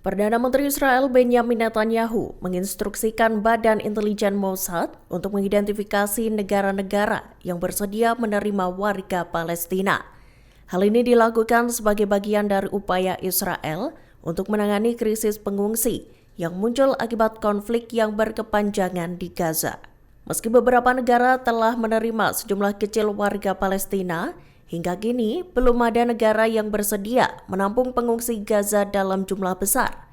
Perdana Menteri Israel Benjamin Netanyahu menginstruksikan Badan Intelijen Mossad untuk mengidentifikasi negara-negara yang bersedia menerima warga Palestina. Hal ini dilakukan sebagai bagian dari upaya Israel untuk menangani krisis pengungsi yang muncul akibat konflik yang berkepanjangan di Gaza. Meski beberapa negara telah menerima sejumlah kecil warga Palestina, hingga kini belum ada negara yang bersedia menampung pengungsi Gaza dalam jumlah besar.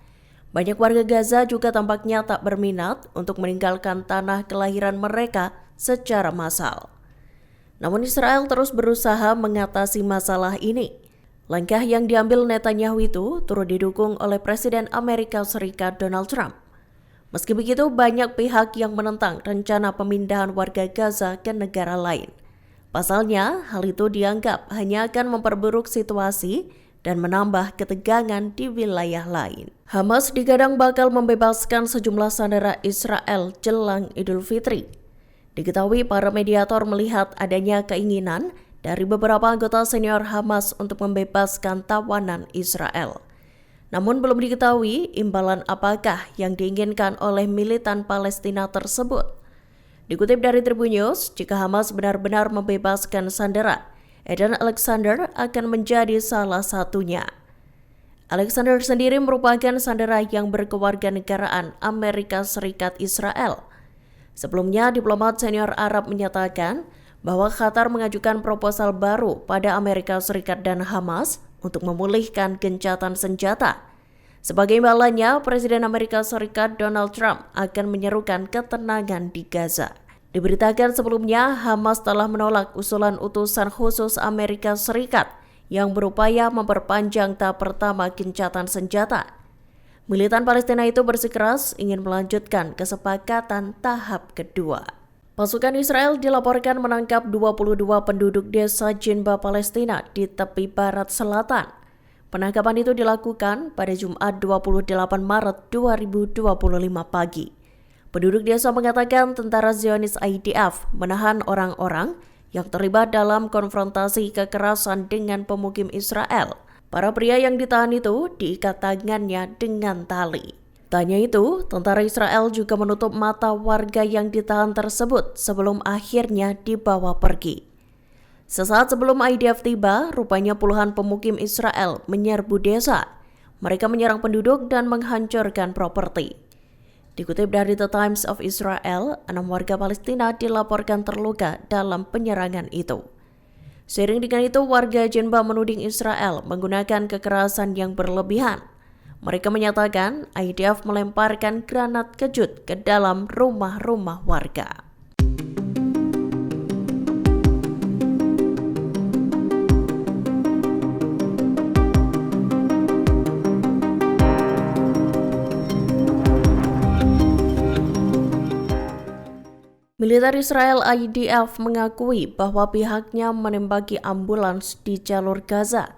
Banyak warga Gaza juga tampaknya tak berminat untuk meninggalkan tanah kelahiran mereka secara massal. Namun Israel terus berusaha mengatasi masalah ini. Langkah yang diambil Netanyahu itu turut didukung oleh Presiden Amerika Serikat Donald Trump. Meski begitu, banyak pihak yang menentang rencana pemindahan warga Gaza ke negara lain. Pasalnya, hal itu dianggap hanya akan memperburuk situasi dan menambah ketegangan di wilayah lain. Hamas digadang bakal membebaskan sejumlah sandera Israel jelang Idul Fitri. Diketahui para mediator melihat adanya keinginan dari beberapa anggota senior Hamas untuk membebaskan tawanan Israel. Namun belum diketahui imbalan apakah yang diinginkan oleh militan Palestina tersebut. Dikutip dari Tribun News, jika Hamas benar-benar membebaskan sandera, Eden Alexander akan menjadi salah satunya. Alexander sendiri merupakan sandera yang berkewarganegaraan Amerika Serikat Israel. Sebelumnya, diplomat senior Arab menyatakan bahwa Qatar mengajukan proposal baru pada Amerika Serikat dan Hamas untuk memulihkan gencatan senjata. Sebagai imbalannya, Presiden Amerika Serikat Donald Trump akan menyerukan ketenangan di Gaza. Diberitakan sebelumnya, Hamas telah menolak usulan utusan khusus Amerika Serikat yang berupaya memperpanjang tahap pertama gencatan senjata. Militan Palestina itu bersikeras ingin melanjutkan kesepakatan tahap kedua. Pasukan Israel dilaporkan menangkap 22 penduduk desa Jinba Palestina di tepi barat selatan. Penangkapan itu dilakukan pada Jumat 28 Maret 2025 pagi. Penduduk desa mengatakan tentara Zionis IDF menahan orang-orang yang terlibat dalam konfrontasi kekerasan dengan pemukim Israel. Para pria yang ditahan itu diikat tangannya dengan tali. Tanya itu, tentara Israel juga menutup mata warga yang ditahan tersebut sebelum akhirnya dibawa pergi. Sesaat sebelum IDF tiba, rupanya puluhan pemukim Israel menyerbu desa. Mereka menyerang penduduk dan menghancurkan properti. Dikutip dari The Times of Israel, 6 warga Palestina dilaporkan terluka dalam penyerangan itu. Seiring dengan itu, warga Jinba menuding Israel menggunakan kekerasan yang berlebihan. Mereka menyatakan IDF melemparkan granat kejut ke dalam rumah-rumah warga. Militer Israel IDF mengakui bahwa pihaknya menembaki ambulans di jalur Gaza.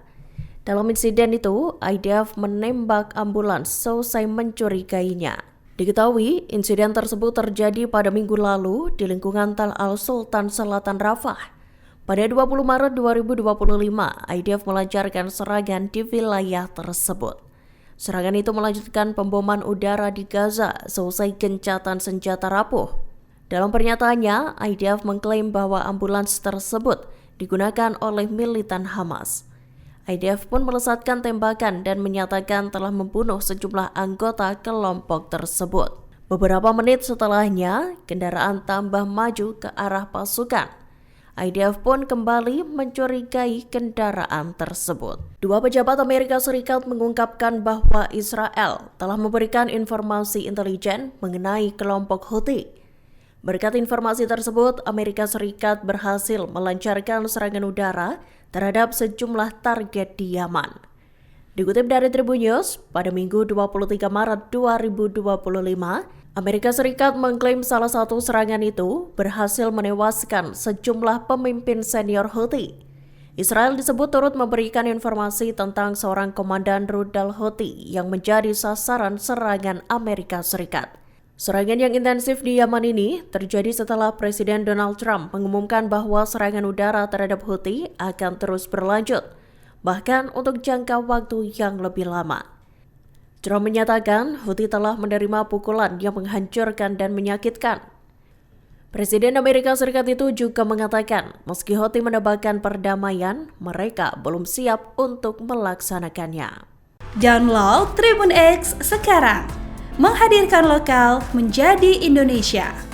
Dalam insiden itu, IDF menembak ambulans selesai mencurigainya. Diketahui, insiden tersebut terjadi pada minggu lalu di lingkungan Tal Al-Sultan Selatan Rafah. Pada 20 Maret 2025, IDF melancarkan serangan di wilayah tersebut. Serangan itu melanjutkan pemboman udara di Gaza selesai gencatan senjata rapuh. Dalam pernyataannya, IDF mengklaim bahwa ambulans tersebut digunakan oleh militan Hamas. IDF pun melesatkan tembakan dan menyatakan telah membunuh sejumlah anggota kelompok tersebut. Beberapa menit setelahnya, kendaraan tambah maju ke arah pasukan. IDF pun kembali mencurigai kendaraan tersebut. Dua pejabat Amerika Serikat mengungkapkan bahwa Israel telah memberikan informasi intelijen mengenai kelompok Houthi. Berkat informasi tersebut, Amerika Serikat berhasil melancarkan serangan udara terhadap sejumlah target di Yaman. Dikutip dari Tribun News, pada Minggu 23 Maret 2025, Amerika Serikat mengklaim salah satu serangan itu berhasil menewaskan sejumlah pemimpin senior Houthi. Israel disebut turut memberikan informasi tentang seorang komandan rudal Houthi yang menjadi sasaran serangan Amerika Serikat. Serangan yang intensif di Yaman ini terjadi setelah Presiden Donald Trump mengumumkan bahwa serangan udara terhadap Houthi akan terus berlanjut, bahkan untuk jangka waktu yang lebih lama. Trump menyatakan Houthi telah menerima pukulan yang menghancurkan dan menyakitkan. Presiden Amerika Serikat itu juga mengatakan, meski Houthi menebakkan perdamaian, mereka belum siap untuk melaksanakannya. Download Tribun X sekarang, menghadirkan lokal menjadi Indonesia.